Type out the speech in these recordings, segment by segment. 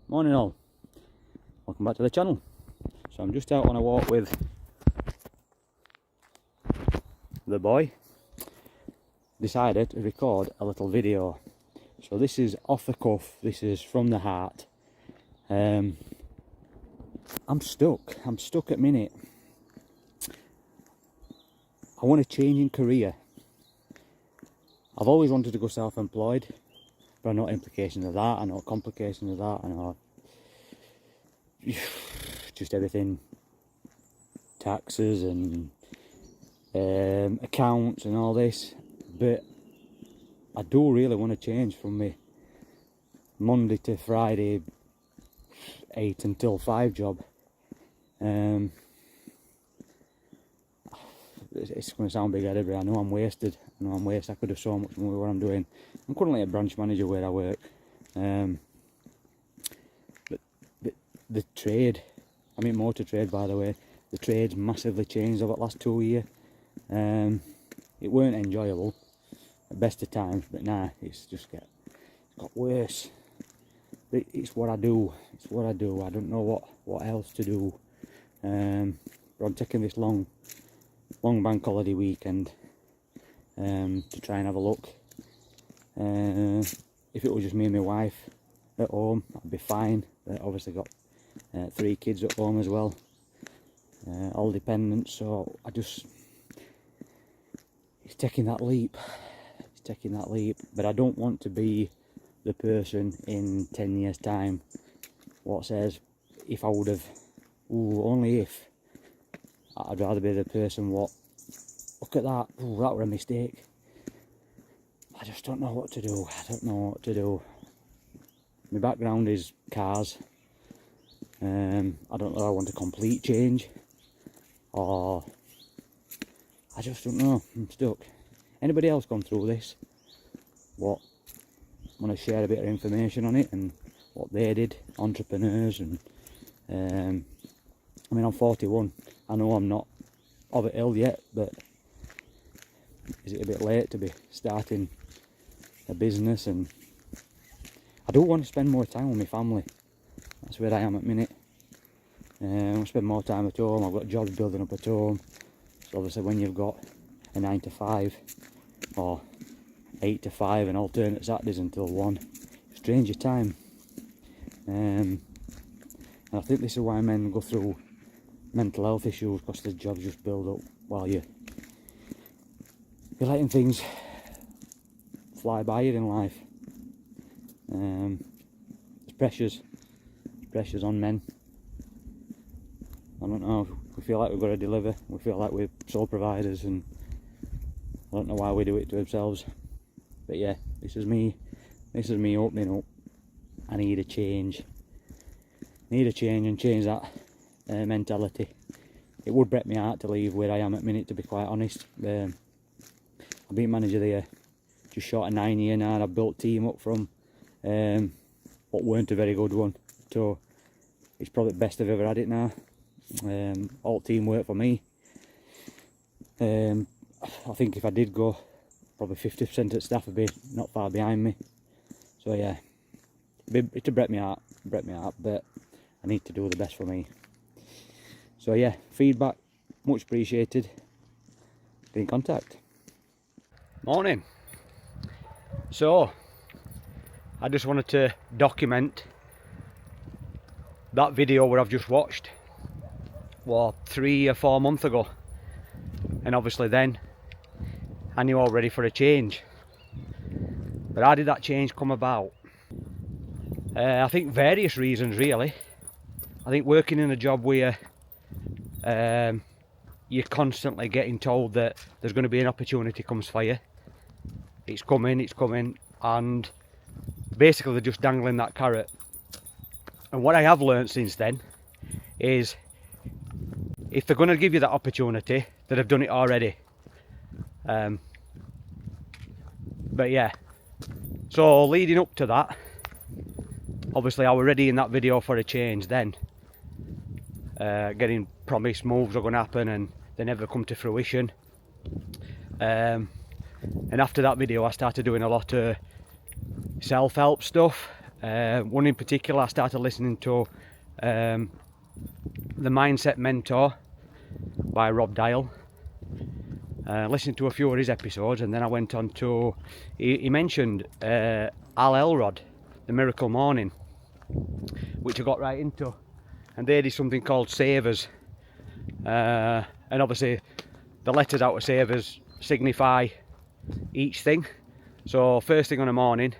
Morning all, welcome back to the channel. So I'm just out on a walk with the boy. Decided to record a little video. So this is off the cuff, this is from the heart. I'm stuck at minute. I want to change in career. I've always wanted to go self-employed, but I know implications of that, I know complications of that, I know just everything, taxes and accounts and all this. But I do really want to change from my Monday to Friday 8 until 5 job. It's going to sound big-headed, but I know I'm wasted. I could have so much more with what I'm doing. I'm currently a branch manager where I work. But the trade, I mean motor trade by the way, the trade's massively changed over the last 2 years. It weren't enjoyable at best of times, but now it's just got worse. But it's what I do. I don't know what else to do. But I'm taking this long bank holiday weekend to try and have a look. If it was just me and my wife at home, I'd be fine. But obviously got 3 kids at home as well, all dependent. So it's taking that leap. But I don't want to be the person in 10 years time what says, if I would have, only if. I'd rather be the person what, look at that, that were a mistake. I just don't know what to do. My background is cars. I don't know, I want a complete change, or I just don't know. I'm stuck. Anybody else gone through this? Want to share a bit of information on it and what they did, entrepreneurs, and I mean, I'm 41. I know I'm not of it ill yet, but is it a bit late to be starting a business? And I do want to spend more time with my family. That's where I am at minute. I want to spend more time at home. I've got jobs building up at home. So obviously when you've got a 9 to 5 or 8 to 5 and alternate Saturdays until 1, strange your time. And I think this is why men go through mental health issues, because the jobs just build up while you're letting things fly by you in life. There's pressures on men. I don't know, we feel like we've got to deliver, we feel like we're sole providers, and I don't know why we do it to ourselves. But yeah, this is me opening up. I need a change. And change that mentality. It would break my heart to leave where I am at minute, to be quite honest. I've been manager there just short of 9 years now, and I've built team up from what weren't a very good one to it's probably the best I've ever had it now. All teamwork for me. I think if I did go, probably 50% of the staff would be not far behind me. So yeah, it'd break my heart, but I need to do the best for me. So yeah, feedback, much appreciated. Get in contact. Morning. So, I just wanted to document that video where I've just watched, 3 or 4 months ago. And obviously then, I knew I was ready for a change. But how did that change come about? I think various reasons really. I think working in a job where you're constantly getting told that there's going to be an opportunity comes for you. It's coming, and basically they're just dangling that carrot. And what I have learned since then is, if they're going to give you that opportunity, that have done it already. But yeah, so leading up to that, obviously I was ready in that video for a change then. Getting promised moves are going to happen and they never come to fruition. And after that video I started doing a lot of self-help stuff, One in particular, I started listening to The Mindset Mentor by Rob Dial. Listened to a few of his episodes, and then I went on to, he mentioned Elrod, The Miracle Morning, which I got right into, and they did something called savers, and obviously the letters out of savers signify each thing. So first thing on the morning,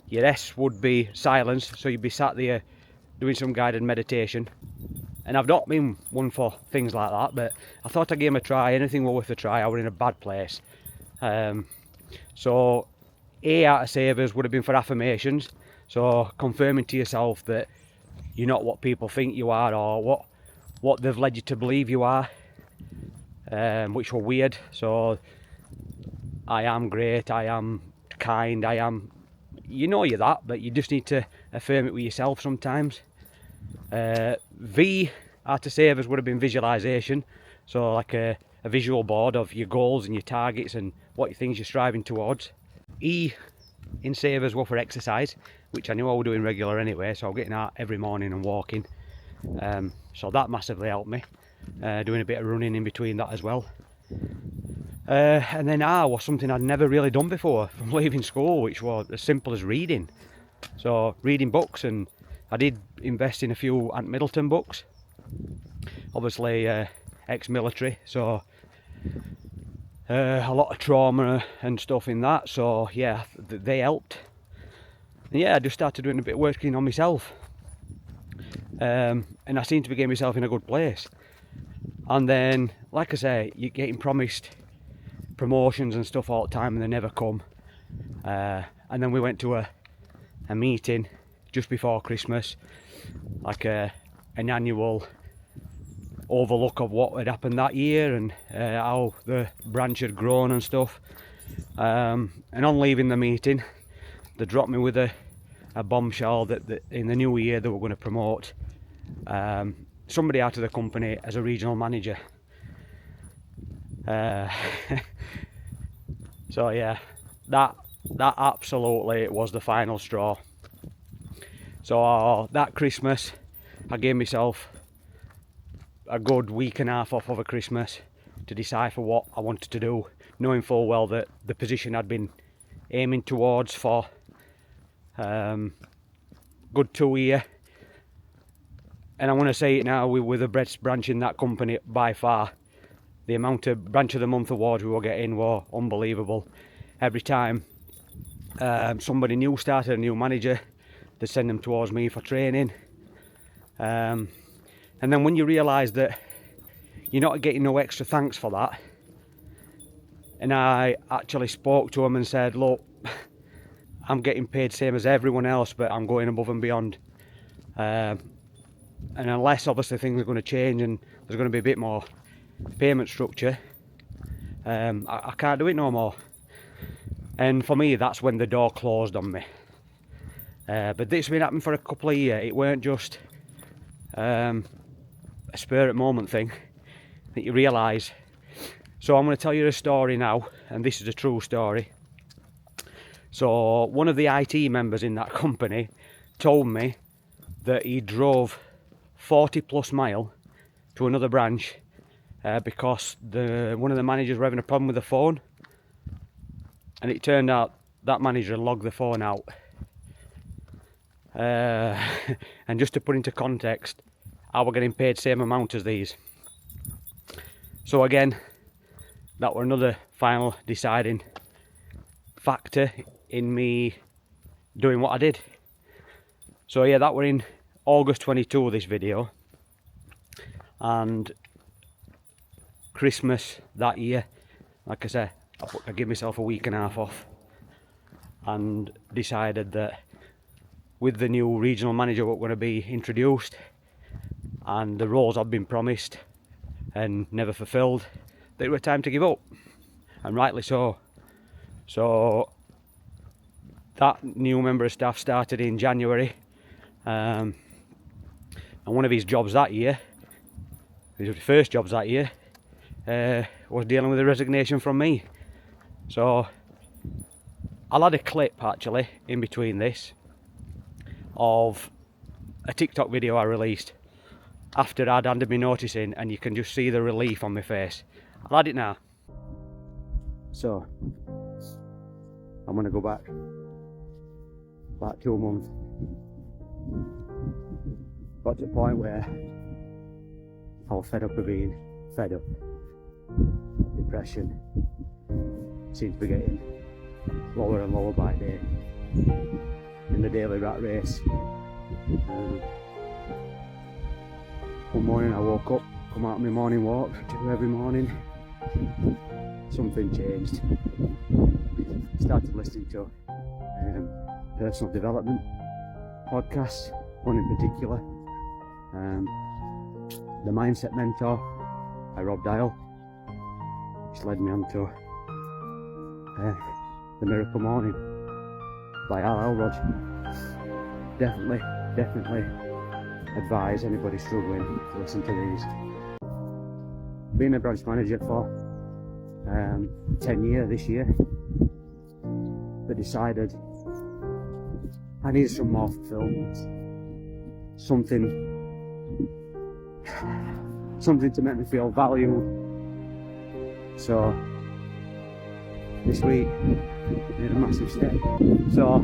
your S would be silence, so you'd be sat there doing some guided meditation. And I've not been one for things like that, but I thought I'd give them a try. Anything were worth a try. I was in a bad place. So A out of savers would have been for affirmations, so confirming to yourself that you're not what people think you are, or what they've led you to believe you are, which were weird. So I am great, I am kind, I am, you know you're that, but you just need to affirm it with yourself sometimes. V out of savers would have been visualization, so like a visual board of your goals and your targets and what things you're striving towards. E in savers were for exercise, which I knew I was doing regular anyway, so I'm getting out every morning and walking, so that massively helped me, doing a bit of running in between that as well. And then R was something I'd never really done before from leaving school, which was as simple as reading. So reading books, and I did invest in a few Ant Middleton books, obviously ex-military, so a lot of trauma and stuff in that, so yeah, they helped. And yeah, I just started doing a bit of working on myself, and I seem to be getting myself in a good place. And then, like I say, you're getting promised promotions and stuff all the time and they never come. And then we went to a meeting just before Christmas, like an annual overlook of what had happened that year and how the branch had grown and stuff. And on leaving the meeting, they dropped me with a bombshell that in the new year they were going to promote somebody out of the company as a regional manager. So yeah, that absolutely was the final straw. So that Christmas I gave myself a good week and a half off over Christmas to decipher what I wanted to do, knowing full well that the position I'd been aiming towards for good 2 years. And I want to say it now, with the best branch in that company by far, the amount of branch of the month awards we were getting were unbelievable. Every time somebody new started, a new manager, they send them towards me for training. And then when you realise that you're not getting no extra thanks for that, and I actually spoke to them and said, look, I'm getting paid same as everyone else, but I'm going above and beyond. And unless obviously things are going to change and there's going to be a bit more payment structure, I can't do it no more. And for me, that's when the door closed on me. But this has been happening for a couple of years. It weren't just a spur at moment thing that you realise. So I'm going to tell you a story now, and this is a true story. So one of the IT members in that company told me that he drove 40 plus mile to another branch because one of the managers were having a problem with the phone, and it turned out that manager had logged the phone out. And just to put into context, I were getting paid same amount as these. So again, that were another final deciding factor in me doing what I did. So yeah, that were in August 22, this video, and Christmas that year, like I said, I gave myself a week and a half off and decided that with the new regional manager what were going to be introduced and the roles I'd been promised and never fulfilled, that it was time to give up, and rightly so. So that new member of staff started in January, and one of his jobs that year, his first jobs that year, was dealing with a resignation from me. So I'll add a clip actually in between this of a TikTok video I released after I'd handed me notice in, and you can just see the relief on my face. I'll add it now. So I'm gonna go back 2 months. Got to the point where I was fed up of being fed up. Depression seems to be getting lower and lower by day in the daily rat race. One morning I woke up, come out on my morning walk, do every morning. Something changed. Started listening to personal development podcasts, one in particular. The Mindset Mentor by Rob Dial, which led me on to The Miracle Morning by Elrod. Definitely advise anybody struggling to listen to these. Being a branch manager for 10 years this year, but decided I needed some more fulfillment, something to make me feel valued. So this week made a massive step. So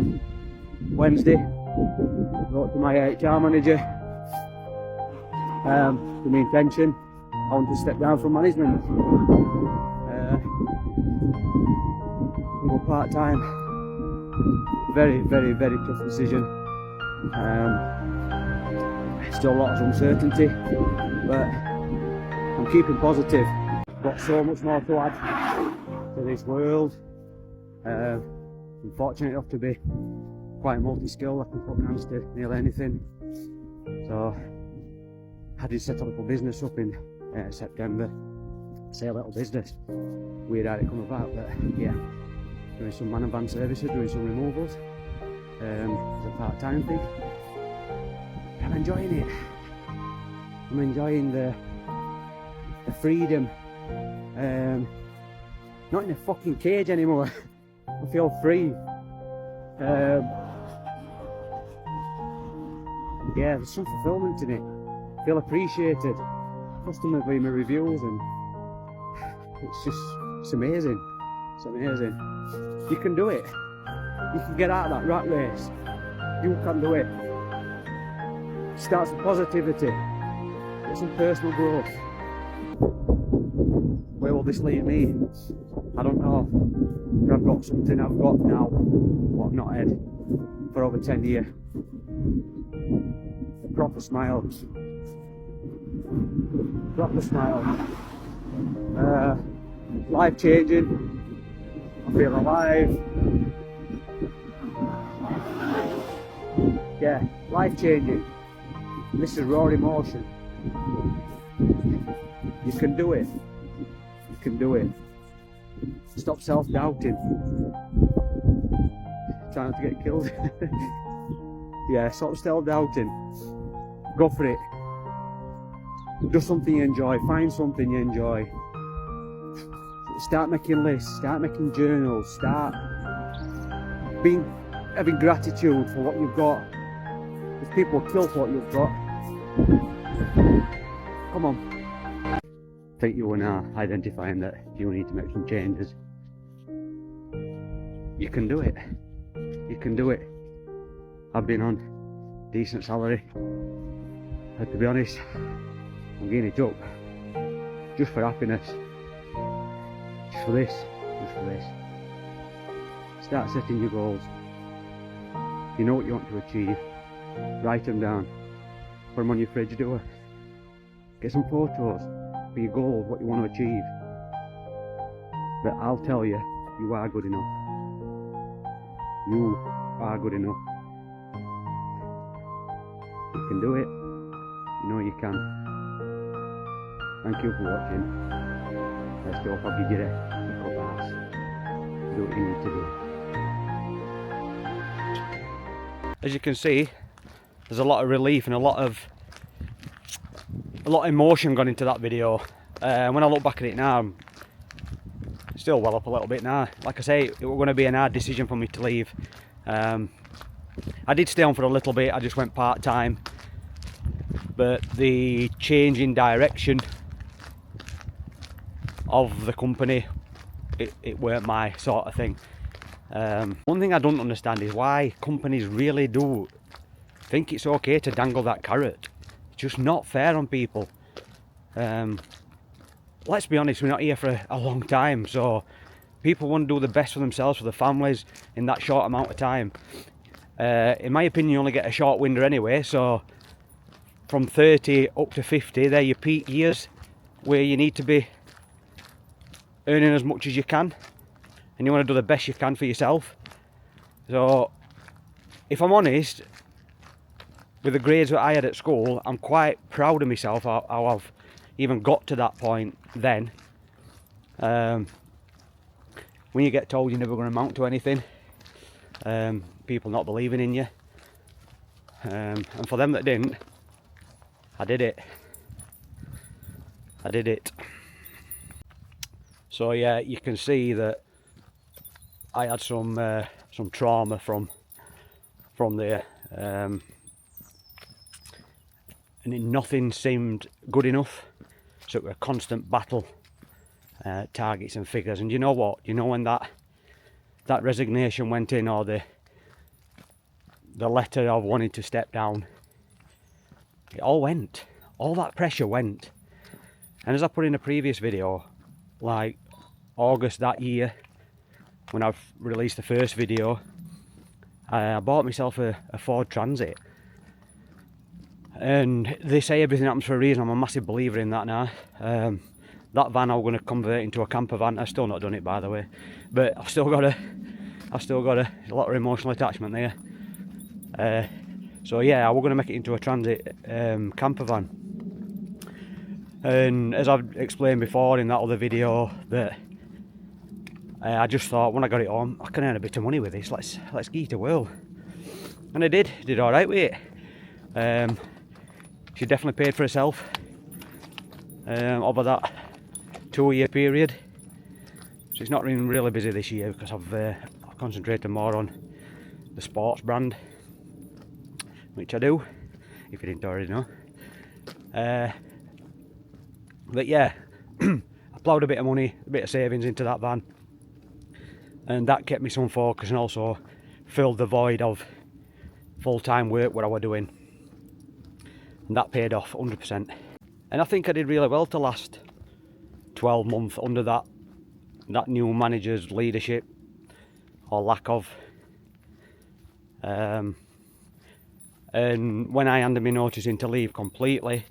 Wednesday, wrote to my HR manager with my intention I want to step down from management, go part-time. Very tough decision. Still lots of uncertainty, but I'm keeping positive. Got so much more to add to this world. I'm fortunate enough to be quite multi-skilled. I can put my hands to nearly anything. So I did set a little business up in September. Say a little business. Weird how it come about, but yeah, doing some man and van services, doing some removals. It's a part-time thing. I'm enjoying it. I'm enjoying the freedom. Not in a fucking cage anymore. I feel free. Yeah, there's some fulfillment in it. I feel appreciated. Customers leave me reviews, and it's amazing. It's amazing. You can do it. You can get out of that rat race. You can do it. Start some positivity. Get some personal growth. Where will this lead me? I don't know. But I've got something I've got now, what I've not had for over 10 years. A proper smile. Proper smile. Life changing. I feel alive. Yeah, life changing. This is raw emotion. You can do it. You can do it. Stop self-doubting. Trying not to get killed. Yeah, stop self-doubting. Go for it. Do something you enjoy. Find something you enjoy. Start making lists. Start making journals. Start having gratitude for what you've got. Because people kill for what you've got. Come on. I think you are now identifying that you need to make some changes. You can do it. You can do it. I've been on decent salary. But to be honest, I'm getting it up. Just for happiness. Just for this. Just for this. Start setting your goals. You know what you want to achieve. Write them down. Put them on your fridge door. Get some photos for your goals, what you want to achieve. But I'll tell you, you are good enough. You are good enough. You can do it. You know you can. Thank you for watching. Let's go off your gear. Pick up ass. Do what you need to do. As you can see, there's a lot of relief and a lot of emotion gone into that video. When I look back at it now, I'm still well up a little bit now. Like I say, it was going to be an hard decision for me to leave. I did stay on for a little bit, I just went part-time, but the change in direction of the company, it weren't my sort of thing. One thing I don't understand is why companies really do think it's okay to dangle that carrot. It's just not fair on people. Let's be honest, we're not here for a long time, so people want to do the best for themselves, for their families, in that short amount of time. In my opinion, you only get a short window anyway, so from 30 up to 50, they're your peak years where you need to be earning as much as you can, and you want to do the best you can for yourself. So if I'm honest, with the grades that I had at school, I'm quite proud of myself how I've even got to that point then. When you get told you're never going to amount to anything, people not believing in you, and for them that didn't, I did it. So yeah, you can see that I had some trauma from there, and nothing seemed good enough, so it was a constant battle, targets and figures. And you know what? You know when that resignation went in, or the letter of wanting to step down, it all went. All that pressure went. And as I put in a previous video, like August that year, when I've released the first video, I bought myself a Ford Transit. And they say everything happens for a reason. I'm a massive believer in that now. That van I'm going to convert into a camper van. I've still not done it, by the way, but I've still got a lot of emotional attachment there. So yeah, we're going to make it into a transit camper van. And as I've explained before in that other video, that I just thought when I got it home, I can earn a bit of money with this. Let's get it a whirl. And I did all right with it. She definitely paid for herself over that 2-year period. So it's not been really busy this year because I've concentrated more on the sports brand, which I do, if you didn't already know. But yeah, I ploughed a bit of money, a bit of savings into that van, and that kept me some focus and also filled the void of full-time work what I was doing, and that paid off 100%. And I think I did really well to last 12 months under that new manager's leadership, or lack of. And when I handed me notice in to leave completely,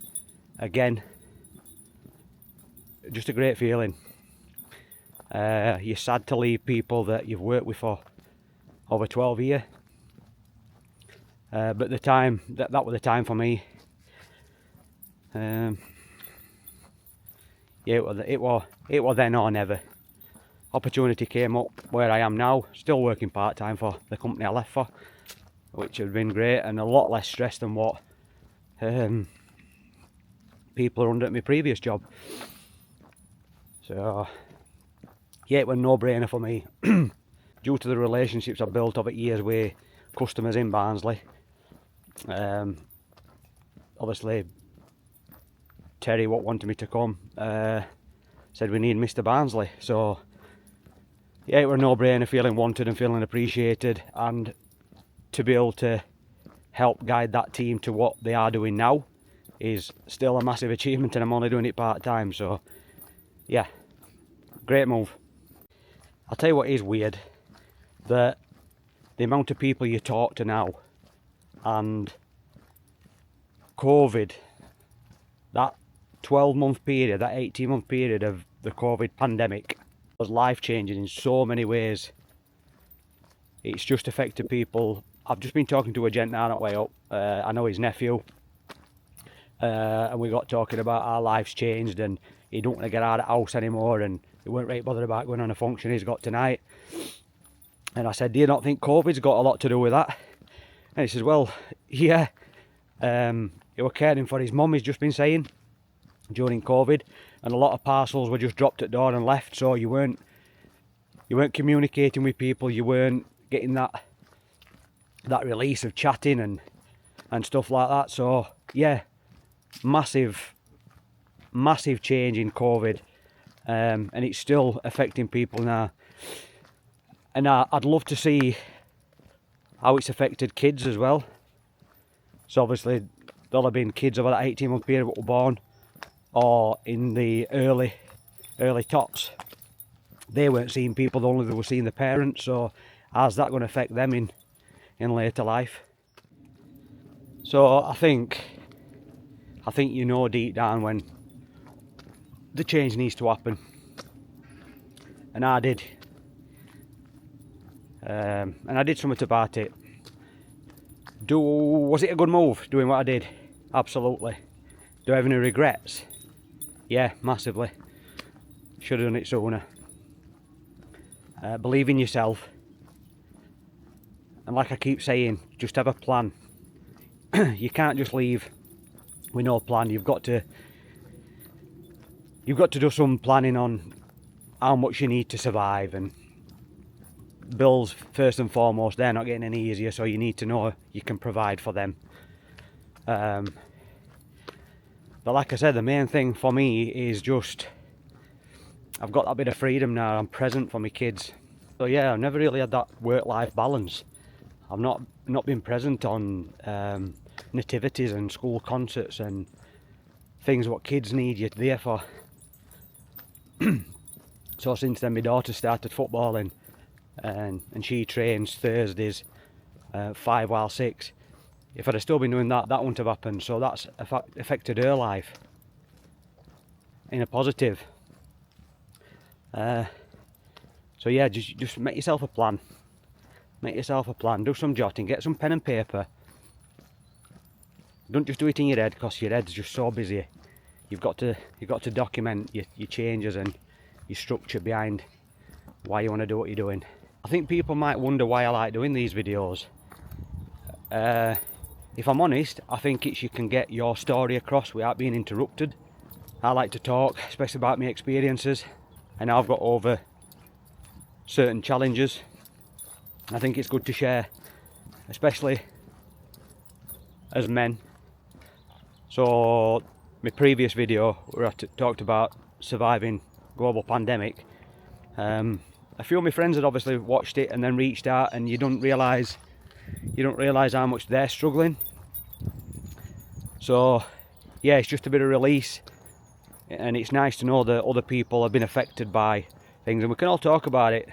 again, just a great feeling. You're sad to leave people that you've worked with for over 12 years. But the time, that was the time for me. Yeah, it was then or never. Opportunity came up where I am now, still working part-time for the company I left for, which has been great, and a lot less stress than what people are under at my previous job. So yeah, it was a no-brainer for me. Due to the relationships I've built over years with customers in Barnsley. Obviously Terry, what wanted me to come, said we need Mr. Barnsley, so yeah, it was a no-brainer, feeling wanted and feeling appreciated, and to be able to help guide that team to what they are doing now is still a massive achievement, and I'm only doing it part-time. So yeah, great move. I'll tell you what is weird, that the amount of people you talk to now, and COVID, that 12-month period, that 18-month period of the COVID pandemic was life-changing in so many ways. It's just affected people. I've just been talking to a gent now on the way up. I know his nephew, and we got talking about our lives changed, and he don't want to get out of the house anymore, and he weren't really bothered about going on a function he's got tonight. And I said, do you not think COVID's got a lot to do with that? And he says, well, yeah, he was caring for his mum, he's just been saying, during COVID, and a lot of parcels were just dropped at door and left, so you weren't communicating with people, you weren't getting that that release of chatting and stuff like that. So yeah, massive change in COVID, and it's still affecting people now. And I'd love to see how it's affected kids as well. So obviously there'll have been kids over that 18-month period that were born, or in the early tots. They weren't seeing people, only they were seeing the parents. So how's that going to affect them in later life? So I think you know deep down when the change needs to happen, and I did. And I did something about it. Was it a good move doing what I did? Absolutely. Do I have any regrets? Yeah, massively. Should have done it sooner. Believe in yourself, and like I keep saying, just have a plan. You can't just leave with no plan. You've got to do some planning on how much you need to survive, and bills first and foremost, they're not getting any easier, so you need to know you can provide for them. But like I said, the main thing for me is just I've got that bit of freedom now. I'm present for my kids. So yeah, I've never really had that work-life balance. I've not been present on nativities and school concerts and things what kids need you there for. So since then my daughter started footballing, and she trains Thursdays 5 while 6. If I'd have still been doing that, that wouldn't have happened. So that's affected her life in a positive. So yeah, just make yourself a plan. Make yourself a plan. Do some jotting. Get some pen and paper. Don't just do it in your head, because your head's just so busy. You've got to document your changes and your structure behind why you want to do what you're doing. I think people might wonder why I like doing these videos. If I'm honest, I think it's you can get your story across without being interrupted. I like to talk, especially about my experiences, and I've got over certain challenges. I think it's good to share, especially as men. So my previous video where I talked about surviving global pandemic, a few of my friends had obviously watched it and then reached out, and you don't realise how much they're struggling. So yeah, it's just a bit of release, and it's nice to know that other people have been affected by things, and we can all talk about it.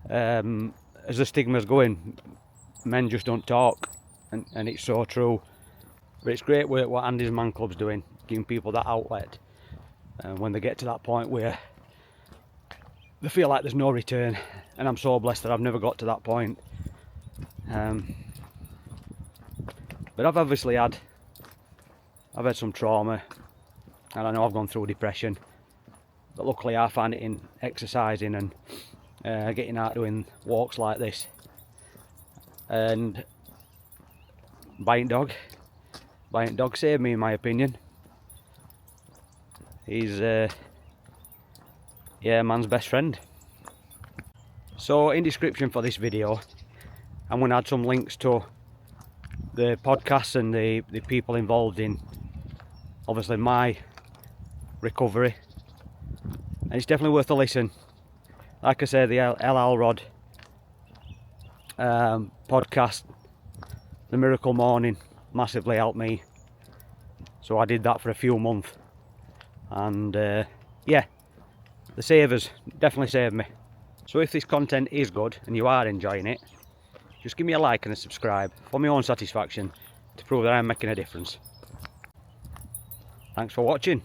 As the stigma's going, men just don't talk, and it's so true. But it's great work what Andy's Man Club's doing, giving people that outlet when they get to that point where they feel like there's no return. And I'm so blessed that I've never got to that point. But I've obviously had some trauma, and I know I've gone through depression, but luckily I find it in exercising and getting out doing walks like this, and buying dog saved me, in my opinion. He's yeah, man's best friend. So in description for this video I'm going to add some links to the podcasts and the people involved in obviously my recovery, and it's definitely worth a listen. Like I say, the Elrod podcast, The Miracle Morning, massively helped me. So I did that for a few months, and yeah, the savers definitely saved me. So if this content is good and you are enjoying it, just give me a like and a subscribe for my own satisfaction, to prove that I'm making a difference. Thanks for watching.